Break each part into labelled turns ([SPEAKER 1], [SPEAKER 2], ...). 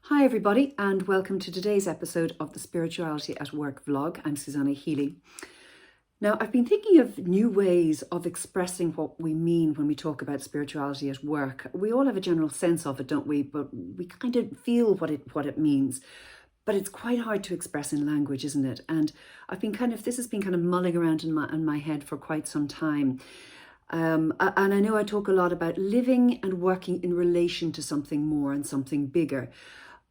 [SPEAKER 1] Hi everybody and welcome to today's episode of the Spirituality at Work vlog. I'm Susanna Healy. Now I've been thinking of new ways of expressing what we mean when we talk about spirituality at work. We all have a general sense of it, don't we? But we kind of feel what it means. But it's quite hard to express in language, isn't it? And this has been kind of mulling around in my head for quite some time. And I know I talk a lot about living and working in relation to something more and something bigger.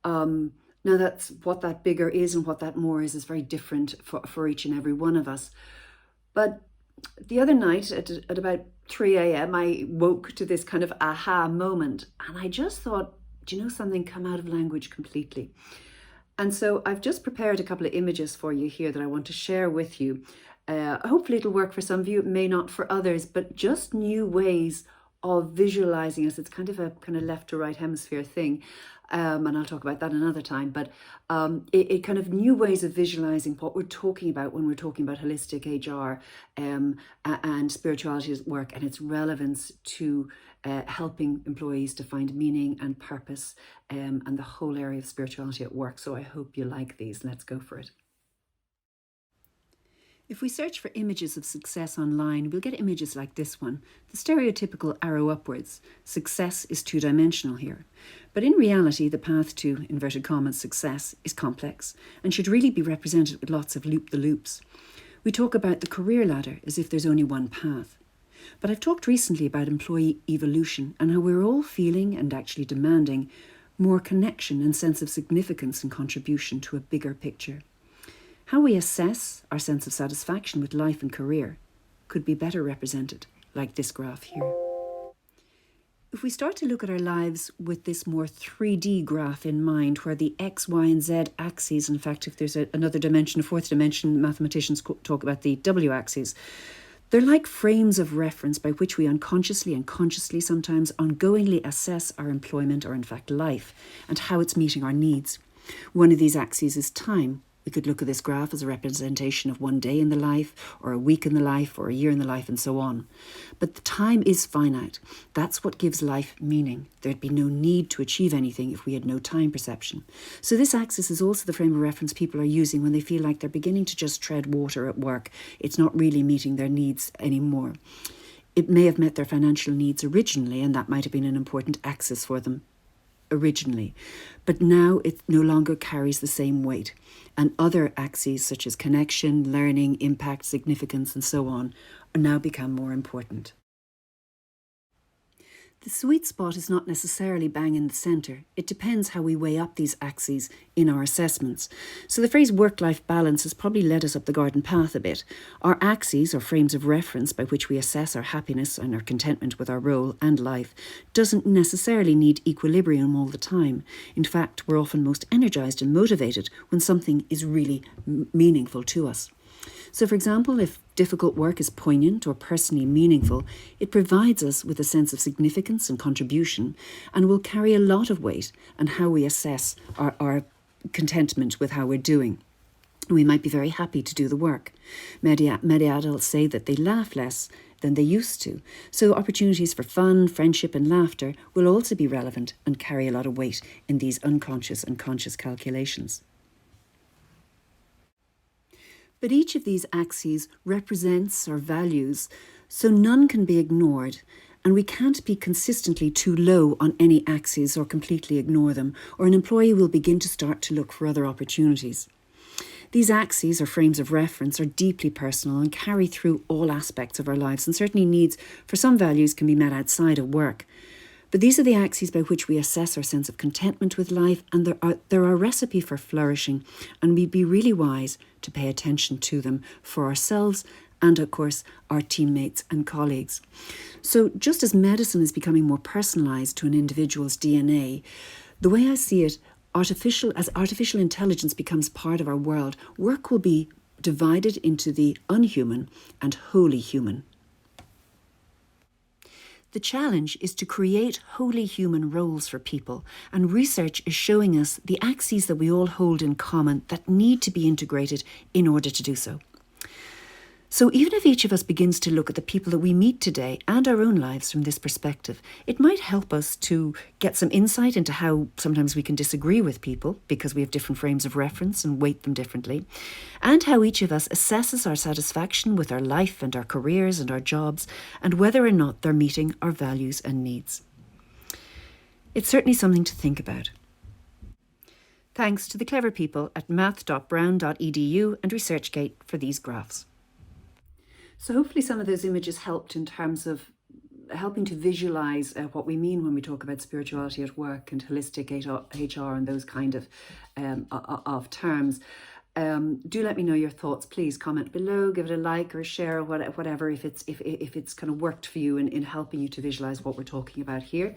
[SPEAKER 1] Now that's what that bigger is and what that more is very different for each and every one of us. But the other night at about 3 a.m. I woke to this kind of aha moment and I just thought, do you know something, come out of language completely. And so I've just prepared a couple of images for you here that I want to share with you. Hopefully it'll work for some of you, it may not for others, but just new ways of visualizing us. It's kind of a left to right hemisphere thing. And I'll talk about that another time, but it kind of new ways of visualizing what we're talking about when we're talking about holistic HR and spirituality at work and its relevance to helping employees to find meaning and purpose and the whole area of spirituality at work. So I hope you like these. Let's go for it. If we search for images of success online, we'll get images like this one, the stereotypical arrow upwards. Success is two-dimensional here. But in reality, the path to, inverted commas, success is complex and should really be represented with lots of loop-the-loops. We talk about the career ladder as if there's only one path. But I've talked recently about employee evolution and how we're all feeling and actually demanding more connection and sense of significance and contribution to a bigger picture. How we assess our sense of satisfaction with life and career could be better represented like this graph here. If we start to look at our lives with this more 3D graph in mind, where the X, Y and Z axes, in fact, if there's another dimension, a fourth dimension, mathematicians talk about the W axes, they're like frames of reference by which we unconsciously and consciously sometimes ongoingly assess our employment or in fact life and how it's meeting our needs. One of these axes is time. We could look at this graph as a representation of one day in the life, or a week in the life, or a year in the life, and so on. But the time is finite. That's what gives life meaning. There'd be no need to achieve anything if we had no time perception. So this axis is also the frame of reference people are using when they feel like they're beginning to just tread water at work. It's not really meeting their needs anymore. It may have met their financial needs originally, and that might have been an important axis for them originally, but now it no longer carries the same weight, and other axes such as connection, learning, impact, significance and so on are now become more important. The sweet spot is not necessarily bang in the centre. It depends how we weigh up these axes in our assessments. So the phrase work-life balance has probably led us up the garden path a bit. Our axes, or frames of reference by which we assess our happiness and our contentment with our role and life, doesn't necessarily need equilibrium all the time. In fact, we're often most energised and motivated when something is really meaningful to us. So, for example, if difficult work is poignant or personally meaningful, it provides us with a sense of significance and contribution and will carry a lot of weight on how we assess our contentment with how we're doing. We might be very happy to do the work. Many adults say that they laugh less than they used to. So opportunities for fun, friendship and laughter will also be relevant and carry a lot of weight in these unconscious and conscious calculations. But each of these axes represents our values, so none can be ignored, and we can't be consistently too low on any axes or completely ignore them, or an employee will begin to start to look for other opportunities. These axes, or frames of reference, are deeply personal and carry through all aspects of our lives, and certainly needs for some values can be met outside of work. But these are the axes by which we assess our sense of contentment with life, and they're a recipe for flourishing, and we'd be really wise to pay attention to them for ourselves and, of course, our teammates and colleagues. So just as medicine is becoming more personalised to an individual's DNA, the way I see it, as artificial intelligence becomes part of our world, work will be divided into the unhuman and wholly human. The challenge is to create wholly human roles for people, and research is showing us the axes that we all hold in common that need to be integrated in order to do so. So even if each of us begins to look at the people that we meet today and our own lives from this perspective, it might help us to get some insight into how sometimes we can disagree with people because we have different frames of reference and weight them differently, and how each of us assesses our satisfaction with our life and our careers and our jobs, and whether or not they're meeting our values and needs. It's certainly something to think about. Thanks to the clever people at math.brown.edu and ResearchGate for these graphs. So hopefully some of those images helped in terms of helping to visualize what we mean when we talk about spirituality at work and holistic HR and those kind of terms. Do let me know your thoughts. Please comment below, give it a like or a share or whatever if it's kind of worked for you in helping you to visualize what we're talking about here,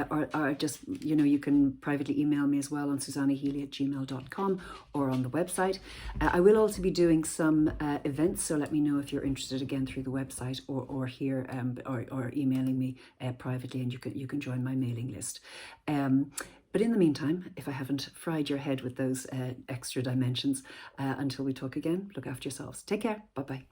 [SPEAKER 1] or just you can privately email me as well on susannahealy@gmail.com or on the website. I will also be doing some events, so let me know if you're interested again through the website or here or emailing me privately, and you can join my mailing list. But in the meantime, if I haven't fried your head with those extra dimensions, until we talk again, look after yourselves. Take care. Bye-bye.